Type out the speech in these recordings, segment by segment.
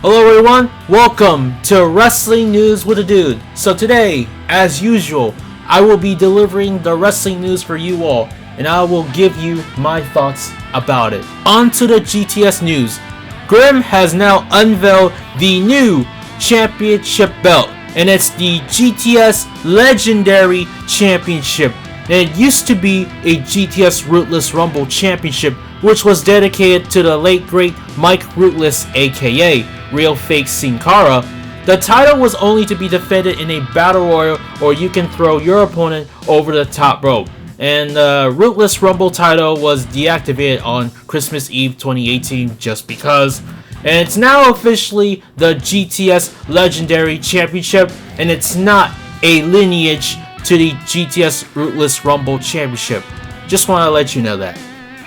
Hello everyone, welcome to Wrestling News with a Dude. So today, as usual, I will be delivering the wrestling news for you all, and I will give you my thoughts about it. On to the GTS news. Grimm has now unveiled the new championship belt, and it's the GTS Legendary Championship. And it used to be a GTS Ruthless Rumble Championship, which was dedicated to the late great Mike Ruthless, aka Real Fake Sin Cara. The title was only to be defended in a battle royal, or you can throw your opponent over the top rope. And the Ruthless Rumble title was deactivated on Christmas Eve 2018 just because. And it's now officially the GTS Legendary Championship, and it's not a lineage to the GTS Ruthless Rumble Championship. Just want to let you know that.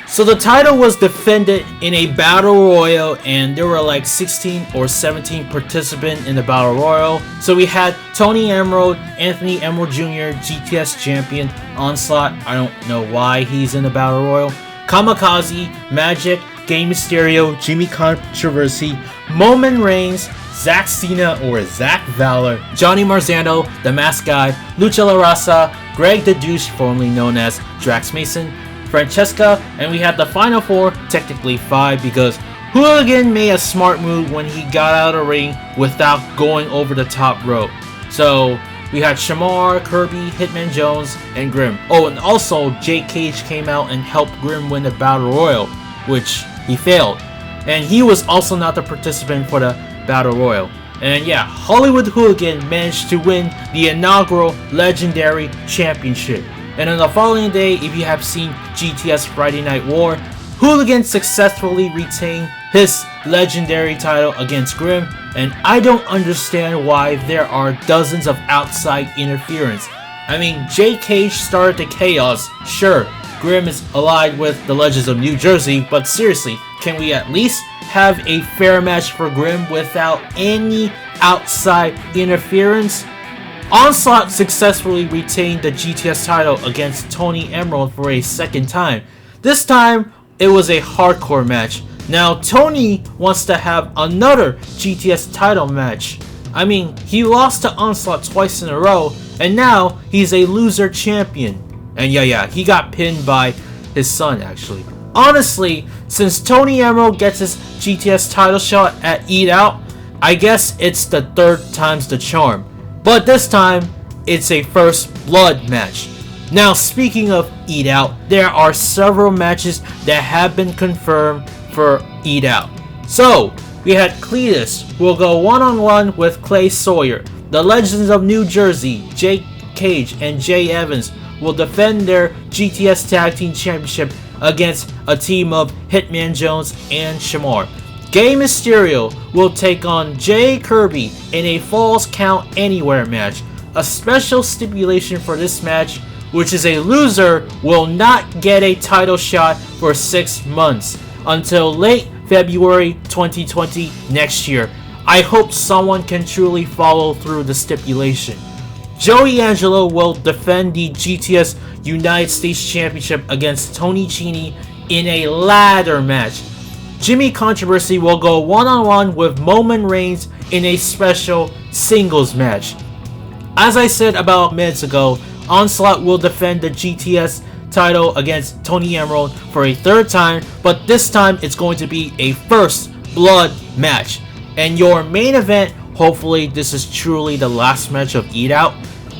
So the title was defended in a battle royal, and there were like 16 or 17 participants in the battle royal. So we had Tony Emerald, Anthony Emerald Jr., GTS champion, Onslaught. I don't know why he's in the battle royal. Kamikaze, Magic, Rey Mysterio, Jimmy Controversy, Roman Reigns, Zack Cena or Zack Valor, Johnny Marzano, The Masked Guy, Lucha La Raza, Greg the Douche, formerly known as Drax Mason, Francesca, and we had the final four, technically five, because Hooligan made a smart move when he got out of the ring without going over the top rope. So we had Shamar, Kirby, Hitman Jones, and Grimm. Oh, and also Jake Cage came out and helped Grimm win the Battle Royal, which he failed. And he was also not the participant for the Battle Royal. And yeah, Hollywood Hooligan managed to win the inaugural Legendary Championship. And on the following day, if you have seen GTS Friday Night War, Hooligan successfully retained his legendary title against Grimm, and I don't understand why there are dozens of outside interference. I mean, Jake Cage started the chaos, sure, Grimm is allied with the Legends of New Jersey, but seriously, can we at least have a fair match for Grimm without any outside interference? Onslaught successfully retained the GTS title against Tony Emerald for a second time. This time, it was a hardcore match. Now, Tony wants to have another GTS title match. I mean, he lost to Onslaught twice in a row, and now he's a loser champion. And yeah, he got pinned by his son, actually. Honestly, since Tony Emerald gets his GTS title shot at Eat Out, I guess it's the third time's the charm. But this time, it's a first blood match. Now, speaking of Eat Out, there are several matches that have been confirmed for Eat Out. So, we had Cletus, who will go one-on-one with Clay Sawyer. The Legends of New Jersey, Jake Cage and Jay Evans, will defend their GTS Tag Team Championship against a team of Hitman Jones and Shamar. Rey Mysterio will take on Jay Kirby in a Falls Count Anywhere match. A special stipulation for this match, which is a loser will not get a title shot for 6 months until late February 2020 next year. I hope someone can truly follow through the stipulation. Joey Angelo will defend the GTS United States Championship against Tony Cini in a ladder match. Jimmy Controversy will go one-on-one with Roman Reigns in a special singles match. As I said about minutes ago, Onslaught will defend the GTS title against Tony Emerald for a third time, but this time it's going to be a first blood match. And your main event, hopefully this is truly the last match of Eat Out,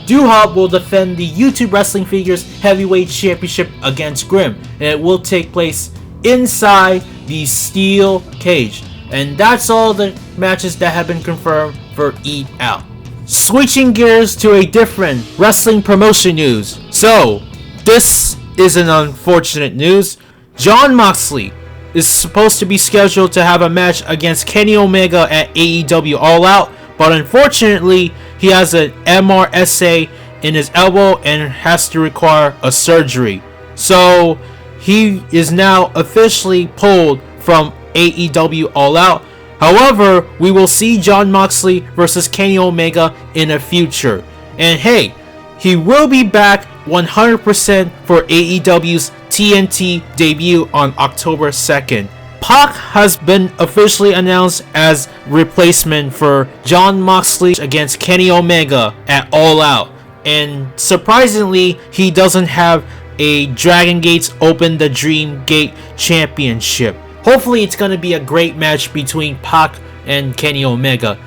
Doo-Hop will defend the YouTube Wrestling Figures Heavyweight Championship against Grimm, and it will take place inside the steel cage. And that's all the matches that have been confirmed for Eat Out. Switching gears to a different wrestling promotion news. So, this is an unfortunate news. Jon Moxley is supposed to be scheduled to have a match against Kenny Omega at AEW All Out, but unfortunately, he has an MRSA in his elbow and has to require a surgery. So, he is now officially pulled from AEW All Out. However, we will see Jon Moxley versus Kenny Omega in the future. And hey, he will be back 100% for AEW's TNT debut on October 2nd. Pac has been officially announced as replacement for Jon Moxley against Kenny Omega at All Out. And surprisingly, he doesn't have a Dragon Gates Open the Dream Gate Championship. Hopefully it's going to be a great match between Pac and Kenny Omega.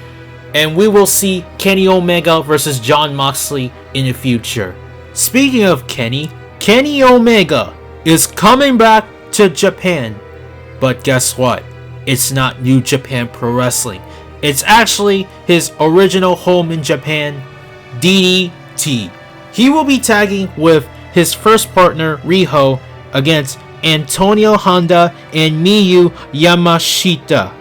And we will see Kenny Omega versus Jon Moxley in the future. Speaking of Kenny Omega is coming back to Japan. But guess what? It's not New Japan Pro Wrestling. It's actually his original home in Japan, DDT. He will be tagging with his first partner, Riho, against Antonio Honda and Miyu Yamashita.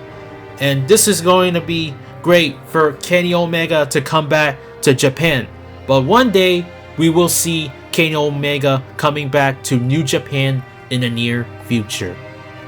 And this is going to be great for Kenny Omega to come back to Japan. But one day, we will see Kenny Omega coming back to New Japan in the near future.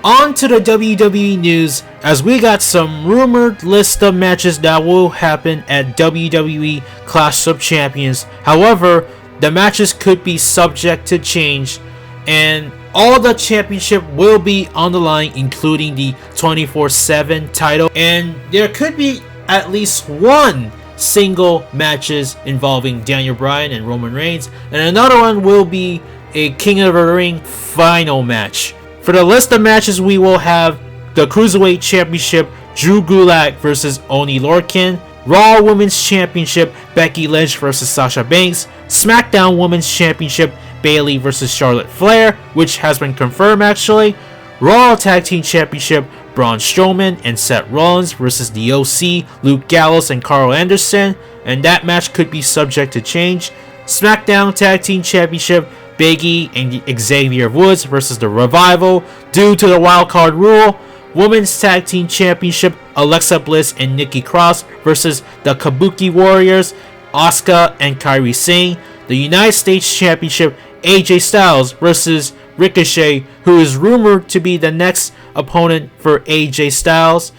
On to the WWE news, as we got some rumored list of matches that will happen at WWE Clash of Champions. However, the matches could be subject to change, and all the championship will be on the line, including the 24/7 title, and there could be at least one single matches involving Daniel Bryan and Roman Reigns, and another one will be a King of the Ring final match. For the list of matches, we will have the Cruiserweight Championship, Drew Gulak versus Oney Lorcan, Raw Women's Championship, Becky Lynch versus Sasha Banks, SmackDown Women's Championship, Bayley versus Charlotte Flair, which has been confirmed actually, Raw Tag Team Championship, Braun Strowman and Seth Rollins versus the OC, Luke Gallows and Carl Anderson, and that match could be subject to change. SmackDown Tag Team Championship, Big E and Xavier Woods versus the Revival due to the wildcard rule. Women's Tag Team Championship, Alexa Bliss and Nikki Cross versus the Kabuki Warriors, Asuka and Kairi Sane. The United States Championship, AJ Styles versus Ricochet, who is rumored to be the next opponent for AJ Styles.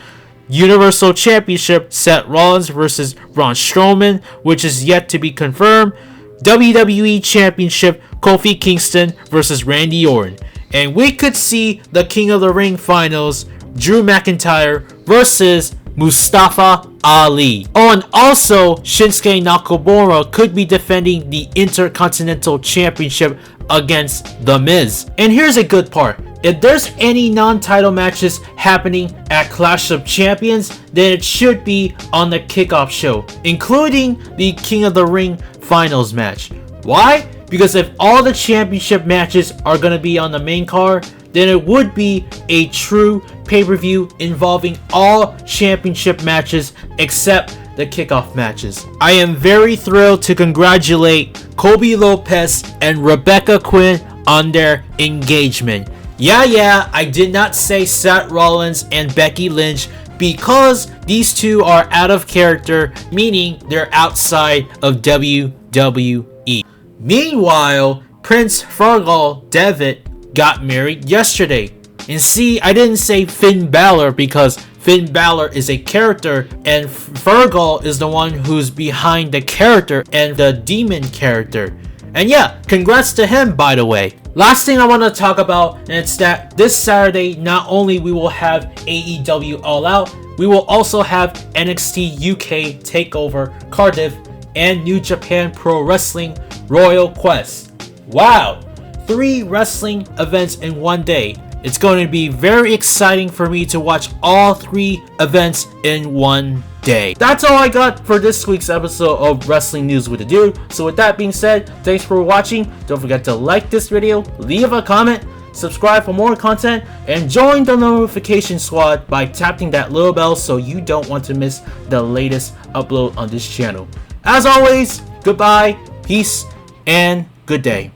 Universal Championship, Seth Rollins versus Braun Strowman, which is yet to be confirmed. WWE Championship, Kofi Kingston versus Randy Orton. And we could see the King of the Ring finals, Drew McIntyre versus Mustafa Ali. Oh, and also Shinsuke Nakamura could be defending the Intercontinental Championship against The Miz. And here's a good part. If there's any non-title matches happening at Clash of Champions, then it should be on the kickoff show, including the King of the Ring finals match. Why? Because if all the championship matches are going to be on the main card, then it would be a true pay-per-view involving all championship matches except the kickoff matches. I am very thrilled to congratulate Kobe Lopez and Rebecca Quinn on their engagement. Yeah, I did not say Seth Rollins and Becky Lynch because these two are out of character, meaning they're outside of WWE. Meanwhile, Prince Fergal Devitt got married yesterday. And see, I didn't say Finn Balor because Finn Balor is a character and Fergal is the one who's behind the character and the demon character. And yeah, congrats to him, by the way. Last thing I want to talk about, and it's that this Saturday, not only we will have AEW All Out, we will also have NXT UK TakeOver Cardiff and New Japan Pro Wrestling Royal Quest. Wow, 3 wrestling events in one day. It's going to be very exciting for me to watch all 3 events in one day. That's all I got for this week's episode of Wrestling News with the Dude. So with that being said, thanks for watching. Don't forget to like this video, leave a comment, subscribe for more content, and join the notification squad by tapping that little bell so you don't want to miss the latest upload on this channel. As always, goodbye, peace, and good day.